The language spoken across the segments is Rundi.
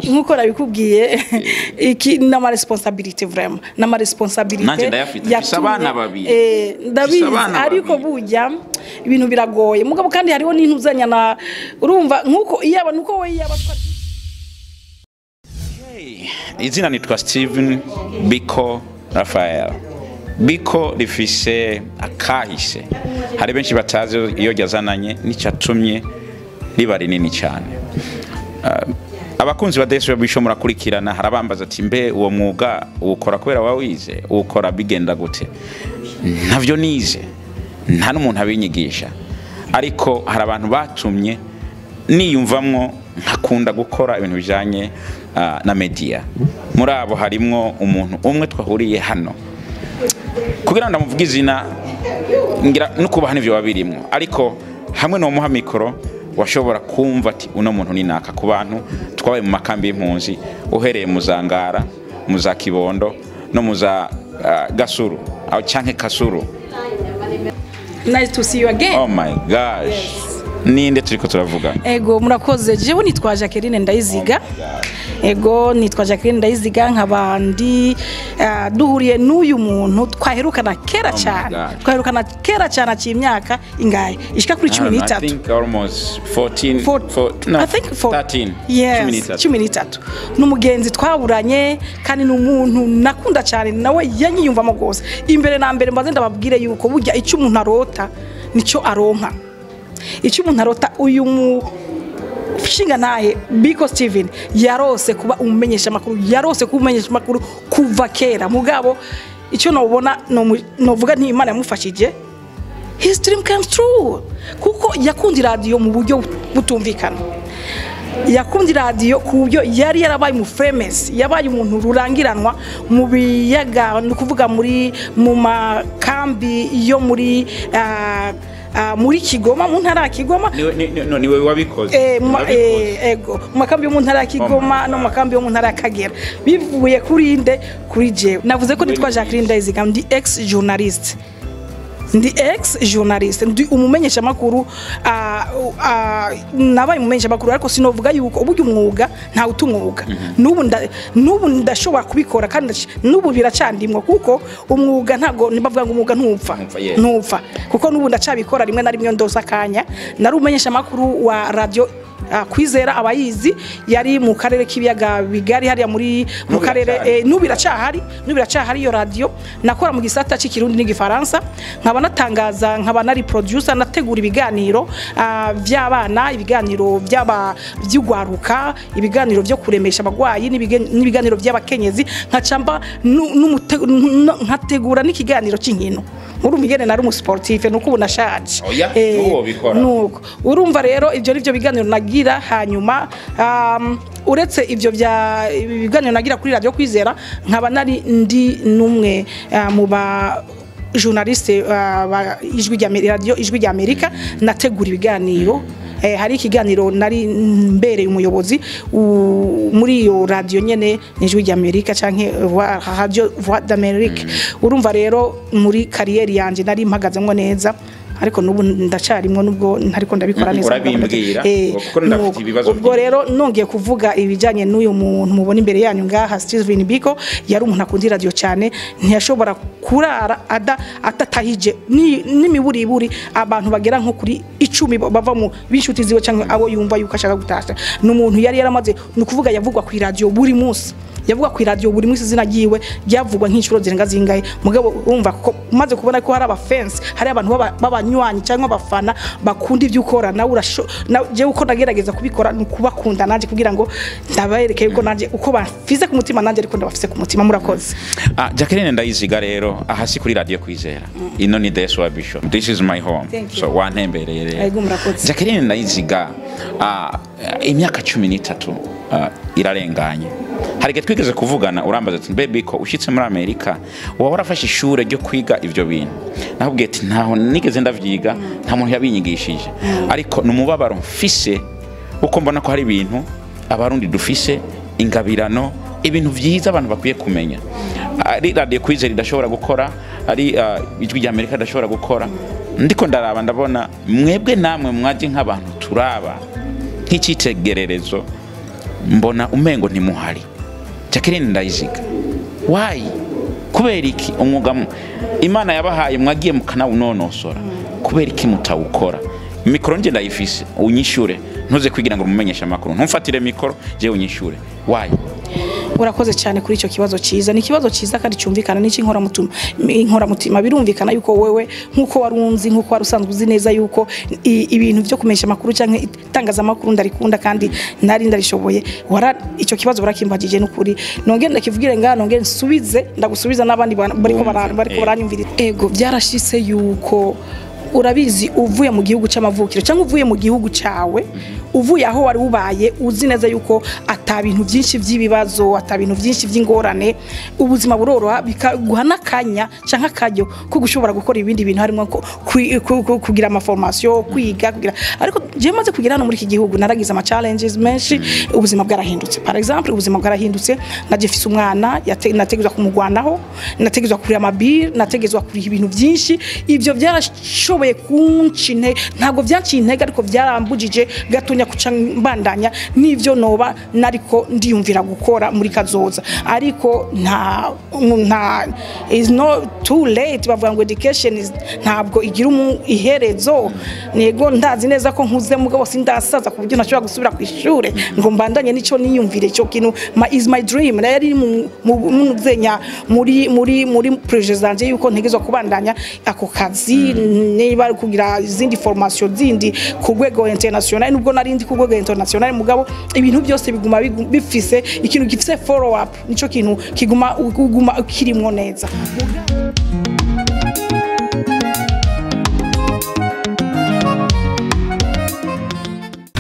nkuko nabikubwiye iki nama responsabilité vraiment nama responsabilité nanje ndayafite abana babiri ndabizi ariko burya ibintu biragoye mugabo kandi hariho n'intuzanya na urumva nkuko iyaba nuko we yaba izina nitwa Steven Biko Raphael. Biko rifise akahise hari benshi batazi iyo ryazananye n'icyatumye riba rinini cyane. Abakunzi ba Desire bisho murakurikirana harabambaza ati mbe uwo mwuga ukora kubera wawize ukora bigenda gute? Ntavyo nize nta n'umuntu abinyigisha ariko hari abantu batumye niyumvamwo nkakunda gukora ibintu bijanye na media. Muri abo harimwo umuntu umwe twahuriye hano kugira ndamuvuga izina ngira nukubaha n'ivyo babirimwo ariko hamwe no muha mikoro washobora kumva ati uno muntu ni naka ku bantu twabaye mu makambi y'impunzi uhereye muzangara muza Kibondo no muza Gasuru aho canke Kasuru. Nice to see you again. Oh my gosh. Ninde turiko turavuga? Ego murakoze jewe nitwa Jacqueline Ndayiziga. Ego nitwa Jacqueline Ndayiziga nk'abandi duhuriye n'uyu muntu twaherukana kera cyane. Twaherukana kera cyane cy'imyaka ingahe ishika kuri 13. I think almost 14 no, I think 13. Yes, 13. N'umugenzi twaburanye kandi n'umuntu nakunda cyane nawe yanyiyumvamo gose. Imbere na mbere mbaze ndababwire yuko burya icyo umuntu arota nico aronka. Icyo umuntu arota uyu Shinga nahe Biko Steven yarose kuba umumenyesha makuru yarose kumenyesha makuru kuva kera mugabo icyo nobona novuga nti Imana yamufashije his dream comes true kuko yakundi radio mu buryo butumvikana yakundi radio ku buryo yari yarabaye mu famous yabaye umuntu rurangiranwa mu biyaga no kuvuga mu makambi yo muri Kigoma mu ntara Kigoma niwe wabikoze ego mu makambi yo mu ntara Kigoma no mu makambi yo mu ntara Kagera bivuye kuri kuri jewe navuze ko nitwa Jacqueline Ndayiziga ndi ex journalist ndi umumenyesha makuru nabaye umumenyesha makuru ariko sinovuga yuko uburyo umwuga nta utumwuga nubu ndashobora kubikora kandi nubu biracandimwe kuko umwuga ntago nibavuga ngo umwuga ntupfa kuko nubu ndacabikora rimwe na rimwe ndosa kanya nari umumenyesha makuru wa radio Kwizera abayizi yari mu karere k'ibiyaga bigari hariya mu karere nubiracahari iyo radio nakora mu gisata cy'ikirundi n'igifaransa nkaba natangaza nkaba nari producer nategura ibiganiro by'abana ibiganiro by'ugwaruka ibiganiro byo kuremesha abagwayi n'ibiganiro by'abakenyezi nkacamba nkategura n'ikiganiro cy'inkino muri umigene nari umusportif nuko ubunashaje nuko urumva rero ibyo nivyo biganiro nagira hanyuma uretse ibyo biganiro nagira kuri radio Kwizera nkaba nari ndi numwe mu ba journaliste ijwi rya Amerika nategura ibiganiro hari ikiganiro nari mbereye umuyobozi muri iyo radio nyene n'ijwi rya Amerika canke radio Voix d'Amérique urumva rero muri carrière yanje nari mpagazemwo neza ariko nubu ndacarimwo nubwo ntariko ndabikora neza ubwo rero nongeye kuvuga ibijanye n'uyu muntu mubona imbere yanyu ngaha Steven Biko yari umuntu akundi radio cyane ntiyashobora kurara atatahije n'imiburiburi abantu bagera nko kuri 10 bava mu bishuti ziwe cyangwa abo yumva yuko ashaka gutasha n'umuntu yari yaramaze nukuvuga yavugwa ku radio buri munsi yavuga ku radio buri munsi zina giwe ryavugwa nk'inshuro zirenga zingaye mugabo urumva ko umaze kubona ko hari abafans hari abantu babanywanyi cyangwa abafana bakunda ibyo ukora nawe je uko nagerageza kubikora nukubakunda nanje kugira ngo ndabereke yuko nanje uko bafize ku mutima nanje ariko ndabafise ku mutima murakoze. Jacqueline Ndayiziga rero ahasi kuri radio Kwizera ino ni Desire Bishop this is my home so wantembereye rero Jacqueline Ndayiziga imyaka 13 irarenganye harige twigeze kuvugana urambaza ati baby ko ushitse muri Amerika waba warafashe ishure ryo kwiga ivyo bintu nakubwiye ati ntaho nigeze ndavyiga nta muntu yabinyigishije ariko numubabaro mfise uko mbona ko hari ibintu abarundi dufise ingabirano ibintu vyiza abantu bakwiye kumenya ari radio Kwizera idashobora gukora ari ijwi rya Amerika idashobora gukora ndiko ndaraba ndabona mwebwe namwe mwaje nk'abantu turaba nk'icitegererezo mbona umengo ntimuhari. Jacqueline Ndayiziga, why? Kubera iki umwuga Imana yabahaye mwagiye mukanawunonosora, kubera iki mutawukora? Mikoro nje ndayifise, unyishure, ntuze kwigira ngo umumenyesha makuru, ntumfatire mikoro je unyishure, why? Urakoze cyane kuri icyo kibazo cyiza, ni ikibazo cyiza kandi cyumvikana n'iki inkoramutima birumvikana yuko wewe nkuko warunzi nkuko warusanzwe uzi neza yuko ibintu byo kumesha makuru cyangwa itangaza makuru ndarikunda kandi nari ndarishoboye. Icyo kibazo barakimbagije n'ukuri, nongere ndakivugire nga nongere nsubize ndagusubiza n'abandi bariko baranyumvira. Ego byarashise yuko urabizi uvuye mu gihugu cy'amavukiro cyangwa uvuye mu gihugu cyawe, uvuye aho wari ubaye uzi neza yuko atabintu byinshi by'ibibazo, atabintu byinshi by'ingorane, ubuzima buroroha bikaguha nakanya cyangwa akaryo ko gushobora gukora ibindi bintu harimo kugira ama formation, kwiga kugira. Ariko je maze kugira no muri iki gihugu naragize ama challenges menshi, ubuzima bwarahindutse. Par exemple ubuzima bwarahindutse, najefise umwana nategezwa kumugwanaho, nategezwa kuri amabir, nategezwa kuri ibintu byinshi, ibyo byarashoboye kuncine, ntago byancintege ariko byarambujije gatonya kuca mbandanya n'ivyo noba nariko ndiyumvira gukora muri kazoza. Ariko nta is not too late, bavuga ngo education is ntabwo igira iherezo. Nego ndazi neza ko nkuze mugabo sindasaza ku buryo nashobora gusubira ku ishure ngo mbandanye nico niyumvire cyo kintu is my dream. Yari mu zenya muri projet zanje yuko ntegezwa kubandanya ako kazi, niba kugira izindi formation zindi ku rwego international. Nubwo narindi ku rwego international mugabo ibintu byose biguma bifise ikintu gifise follow up, nico kintu kiguma kirimwo neza.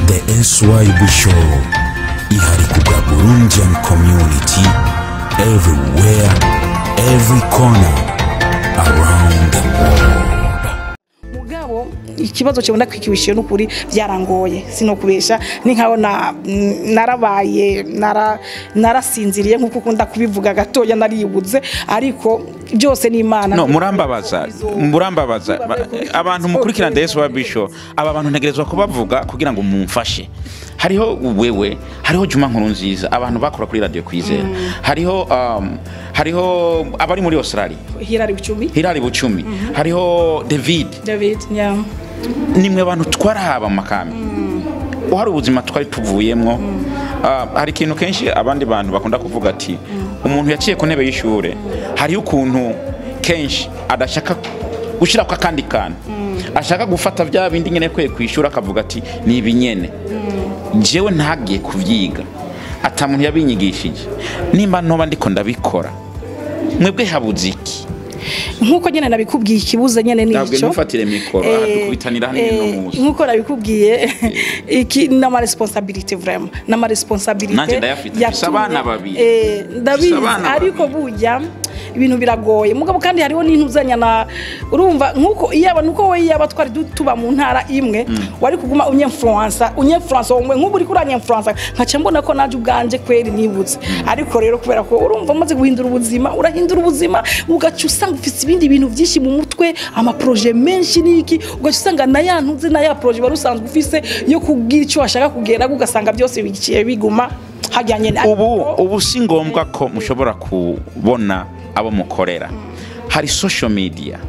The SYB Show ihari kubwa Burundian community everywhere, every corner around the world. Ikibazo cyabona kwikiwishiye n'ukuri byarangoye sinokubesha, ni nkaho narabaye narasinziriye nkuko ukunda kubivuga gatoya naribuze, ariko byose ni Imana. No, murambabaza abantu mukurikirana The SYB Show, aba bantu ntegerezwa kubavuga kugira ngo mumfashe. Hariho wewe, hariho Juma Nkurunziza, abantu bakora kuri radio Kwizera, hariho abari muri Australia, Hilary Bucumi, hariho David, yeah. Nimwe abantu twarahaba makambi, uhari ubuzima twari tuvuyemwo. Hari ikintu kenshi abandi bantu bakunda kuvuga ati umuntu yaciye ku ntebe y'ishure, hariho ukuntu kenshi adashaka gushira kwa kandi kana, ashaka gufata bya bindi nyene kwe kwishura akavuga ati ni ibinyene. Jewe ntagiye kuvyiga, ata muntu yabinyigishije, nimba ntoba ndiko ndabikora, mwebwe habuze iki? Nkuko nyene nabikubwiye ikibuza nyene nico. Ntabwo mufatire mikoro dukubitanira hano no muzi. Nkuko nabikubwiye iki na ma responsabilité vraiment, na ma responsabilité. Nanje ndayafite abana babiri. Ndabizi ariko burya ibintu biragoye mugabo kandi hariho n'intuzanya na urumva nkuko iyaba nuko we yaba twari tuba mu ntara imwe wari kuguma unyinfluencer umwe nk'ubu uri kuranya influencer nkaca mbona ko naje ubwanje kweri nibutse. Ariko rero kubera ko urumva maze guhindura ubuzima, urahindura ubuzima ugaca usanga ufite ibindi bintu byinshi mu mutwe, ama projet menshi niki, ugaca usanga na yantuze na ya projet barusanzwe ufise yo kugira icyo washaka kugera, ugasanga byose biciye biguma hajyanye. Ubu si ngombwa ko mushobora kubona abo mukorera, hari social media,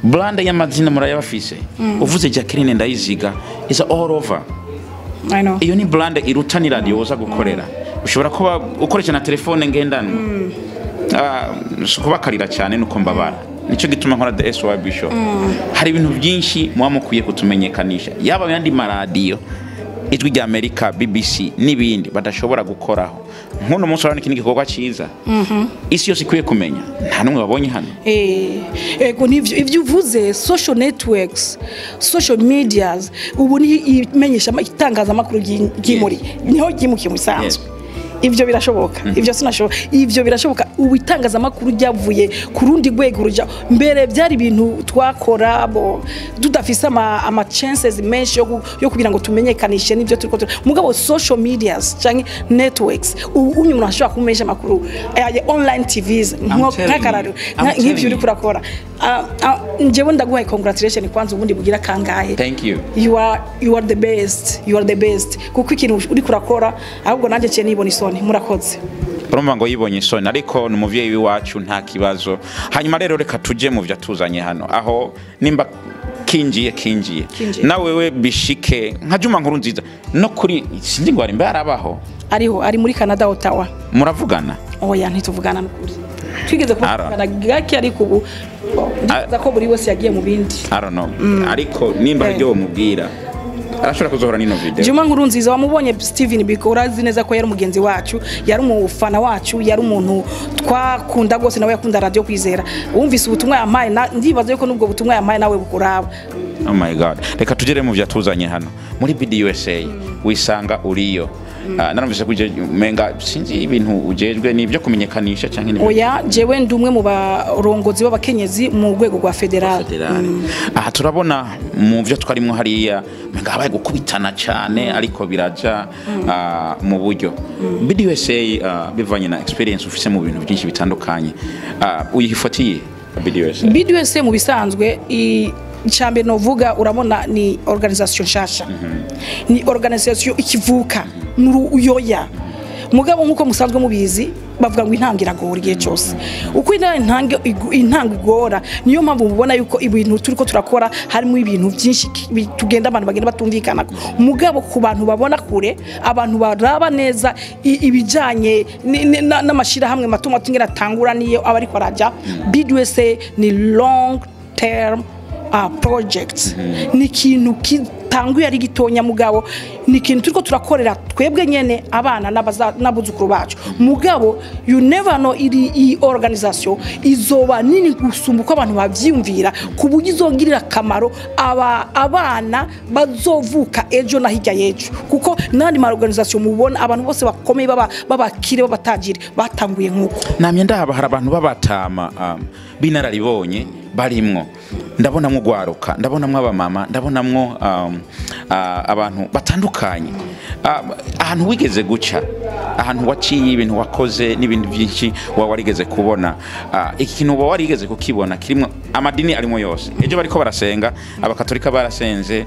brand y'amazina murayabafise. Uvuze Jacqueline Ndayiziga is all over. I know. Iyo ni brand irutani radio uza gukorera, ushobora kuba ukoresha na telefone ngendanwa. Kubakarira cyane nuko mbabara, nico gituma nkora The SYB Show. Hari ibintu byinshi muba mukwiye kutumenyekanisha, yaba yandi maradiyo, Ijwi rya Amerika, BBC n'ibindi badashobora gukoraho. Nkuno munsi urabona ikindi gikorwa cyiza isi yose ikwiye kumenya, nta numwe babonye hano. Ego nivyo ivyo uvuze, social networks, social medias, ubu ni imenyesha itangaza makuru ry'imuri niho gimukiye musanzwe. ivyo birashoboka ivyo sinashoboka ivyo birashoboka ubitangazamakuru ryavuye ku rundi rwego ruja mbere byari ibintu twakora tudafise ama chances menshi yo kugira ngo tumenyekanishe n'ivyo turiko mugabo social medias canke networks umuntu ashobora kumenyesha amakuru online TVs nk'akararo nk'ivyo uri kurakora njewe ndaguhaye congratulations kwanza ubundi bugira kangahe. Thank you. You are the best kuko ikintu uri kurakora ahubwo nanje cye nibona isoni murakoze. urumva ngo yibonye isoni ariko ni umuvyeyi wacu nta kibazo. Hanyuma rero reka tuje mu vya tuzanye hano aho nimba kinjiye nawe wewe bishike nka Juma Nkurunziza no kuri sinzi ngo ari mbe arabaho ari muri Canada Ottawa muravugana oya ntituvugana n'ukuri twigeze kuvugana gake ariko ubu ndiza ko buri wese yagiye mu bindi I don't know ariko nimba ryo mubwira arashobora kuzohora nino video. Juma Nkurunziza wamubonye Steven Biko urazi neza ko yari umugenzi wacu yari umufana wacu yari umuntu twakunda gose nawe yakunda radio Kwizera wumvise ubutumwa yamaye ndibaza yuko nubwo butumwa yamaye nawe bukuraba. Oh my god reka tugere mu vyatuzanye hano muri BDUSA wisanga uriyo narumvise kuje menga sinzi ibintu ujejwe nibyo kumenyekanisha canke nibyo oya jewe ndumwe mu barongozi b'abakenyezi mu rwego rwa federal. Aha turabona mu byo twarimwo hariya menga habaye gukubitana cyane ariko biraja mu buryo BDUSA bivanye na experience ufise mu bintu byinshi bitandukanye uyifatiye BDUSA mu bisanzwe icambe novuga urabona ni organisation shasha ni organisation ikivuka uyoya mugabo nkuko musanzwe mubizi bavuga ngo intangira gora igihe cyose uko intango igora niyo mpamvu mubona yuko ibintu turiko turakora harimo ibintu byinshi tugenda abantu bagenda batumvikana mugabo ku bantu babona kure abantu baraba neza ibijanye n'amashira hamwe matuma tingera tangura niyo abari kwaraja BDUSA ni long term projects ni kintu kitanguye ari gitonya mugabo ni kintu turiko turakorera twebwe nyene abana n'abuzukuru bacu mugabo you never know iri organisation izoba nini gusumba uko abantu bavyumvira kuburyo izongirira kamaro abana bazovuka ejo na hirya yejo kuko nandi ma organisation mubona abantu bose bakomeye babakire babatajire batanguye nkuko namye ndaba hari abantu babatama binararibonye barimwo ndabonamwo gwaruka ndabonamwo abamama ndabonamwo abantu batandukanye ahantu wigeze guca ahantu waciye ibintu wakoze n'ibintu byinshi warigeze kubona iki kintu warigeze kukibona kirimo amadini arimo yose ejo bariko barasenga abakatolika barasenze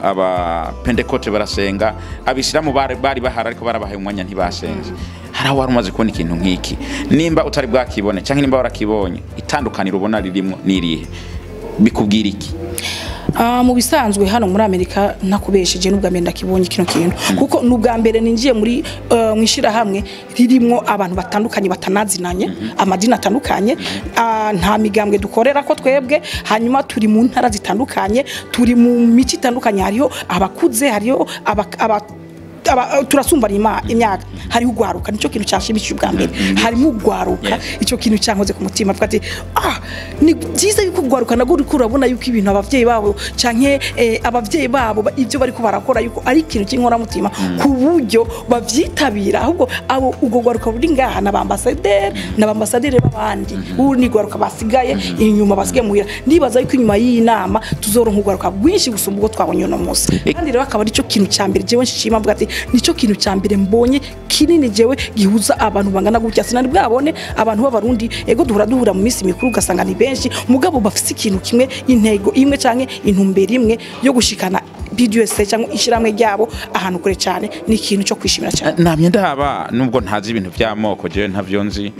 aba pentecote barasenga abisilamu bari bahara ariko barabahaye umwanya ntibasenze haraho warumaze kubona ikintu nk'iki nimba utari bwakibone cyangwa nimba warakibonye itandukaniro ubona ririmo nirihe bikubwira iki mu bisanzwe hano muri Amerika nakubesheje n'ubwa mbere ndakibonye kino kintu kuko n'ubwa mbere ninjiye muri mwishira hamwe ririmo abantu batandukanye batanazinanye amadini atandukanye nta migambwe dukorera ko twebwe hanyuma turi mu ntara zitandukanye turi mu mici itandukanye hariho abakuze hariho turasumbana imyaka hari ugwaruka nico kintu cyashimishije ubwa mbere harimo ugwaruka ico kintu cyankoze ku mutima avuga ati ni byiza yuko ugwaruka nago urabona yuko ibintu abavyeyi babo canke abavyeyi babo ibyo bari ko barakora yuko ari ikintu cy'inkora mutima ku buryo bavyitabira ahubwo abo ugo gwaruka buri ngaha n'abambasaderi babandi uri gwaruka basigaye inyuma basigaye muhira ndibaza yuko inyuma y'inama tuzoronka ugwaruka bwinshi gusumba ubwo twabonye no munsi kandi rero akaba ari cyo kintu cyambere jewe nshima mvuga ati nico kintu cyambere mbonye kinini jewe gihuza abantu bangana gutya sinari bwabone abantu b'abarundi ego duhura mu minsi mikuru ugasanga ni benshi mugabo bafite ikintu kimwe intego imwe canke intumbero imwe yo gushikana BDUSA cyangwa ishiramwe ryabo ahantu kure cyane ni ikintu cyo kwishimira cyane namye ndaba nubwo ntazi ibintu by'amoko jewe ntavyo nzi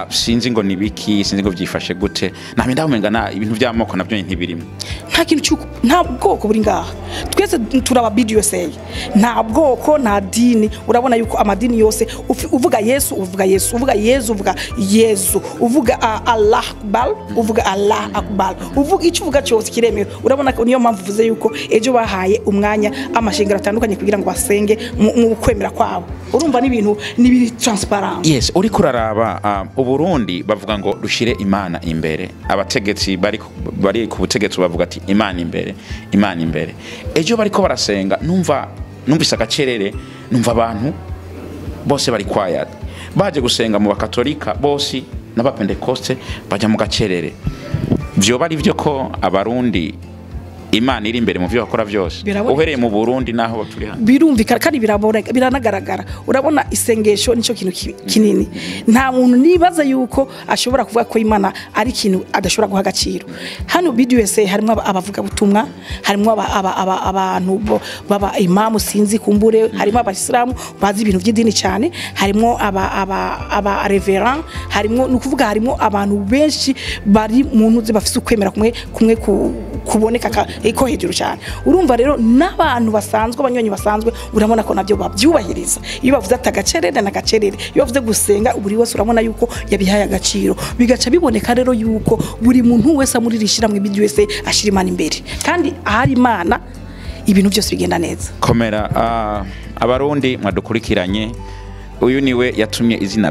sinzi ngo nibiki sinzi ngo byifashe gute namye ndamenga ibintu by'amoko navyo ntibirimo nta kintu cyuko nta bwoko buri ngaha twese turaba BDUSA nta bwoko nta dini urabona yuko amadini yose uvuga Yesu uvuga Yesu uvuga Yesu uvuga Yesu uvuga Allah Akbar uvuga Allah Akbar uvuga icyo uvuga cyose kiremewe urabona ko niyo mpamvu uvuze yuko ejo bahaye umwanya amashengero atandukanye kugira ngo basenge mu kwemera kwabo urumva n'ibintu nibiri transparent. Yes uri kuraraba uburundi bavuga ngo dushire Imana imbere abategetsi bari ku butegetsi bavuga ati Imana imbere ejo bariko barasenga numvise agacerere numva abantu bose bari quiet, baje gusenga mu bakatolika bose n'abapentekoste bajya mu gacerere. Vyoba ari vyo ko abarundi Imana iri imbere mu byo bakora byose, uhereye mu Burundi naho turi hano birumvikana kandi biranagaragara. Urabona isengesho nico kintu kinini, nta muntu nibaza yuko ashobora kuvuga ko Imana ari ikintu adashobora guha agaciro. Hano BDUSA harimo abavuga butumwa, harimo abantu baba imamu sinzi kumbure, harimo abasilamu bazi ibintu by'idini cyane, harimo aba reverend, harimo nukuvuga harimo abantu benshi bari mu ntuze bafite ukwemera kumwe kuboneka iko hejuru cyane. Urumva rero n'abantu basanzwe abanyonyi basanzwe urabona ko nabyo babyubahiriza. Iyo bavuze atagacerere na gacerere, iyo bavuze gusenga buri wese urabona yuko yabihaye agaciro, bigaca biboneka rero yuko buri muntu wese amuririshira mu BDUSA ashira Imana imbere, kandi ahari Imana ibintu byose bigenda neza. Komera abarundi mwadukurikiranye, uyu niwe yatumye izina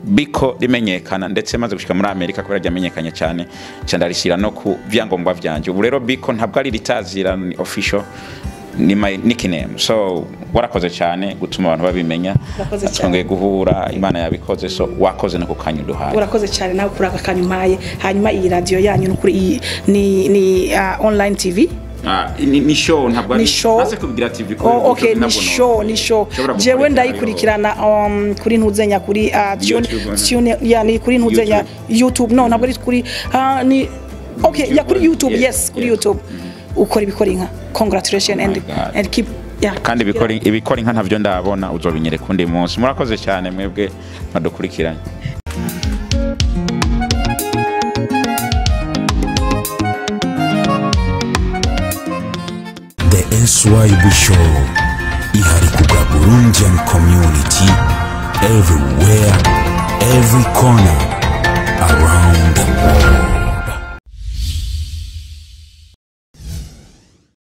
Biko rimenyekana ndetse maze gushika muri Amerika kubera ryamenyekanye cyane cyandarishira no ku byangombwa byanje. Ubu rero Biko ntabwo ari ritazira, ni official, ni my nickname. So warakoze cyane gutuma abantu babimenya, twongeye guhura, Imana yabikoze. So wakoze no kukanyuduhaye. Urakoze cyane nawe kuri aka kanyumaye. Hanyuma iyi radio yanyu no kuri ni online TV. Ni show ntabwo ari maze kubigira TV ko. Okay, ni show jewe ndayikurikirana kuri ntuzenya kuri tune yani kuri ntuzenya YouTube. No ntabwo ari kuri ni okay ya kuri YouTube. Yes, kuri YouTube ukora ibikora inka. Congratulations and keep kandi ibikora inka ntavyo ndabona, uzobinyere kundi munsi. Murakoze cyane mwebwe madukurikiranye. Swahili Show ihari kubwa Burundian community everywhere, every corner around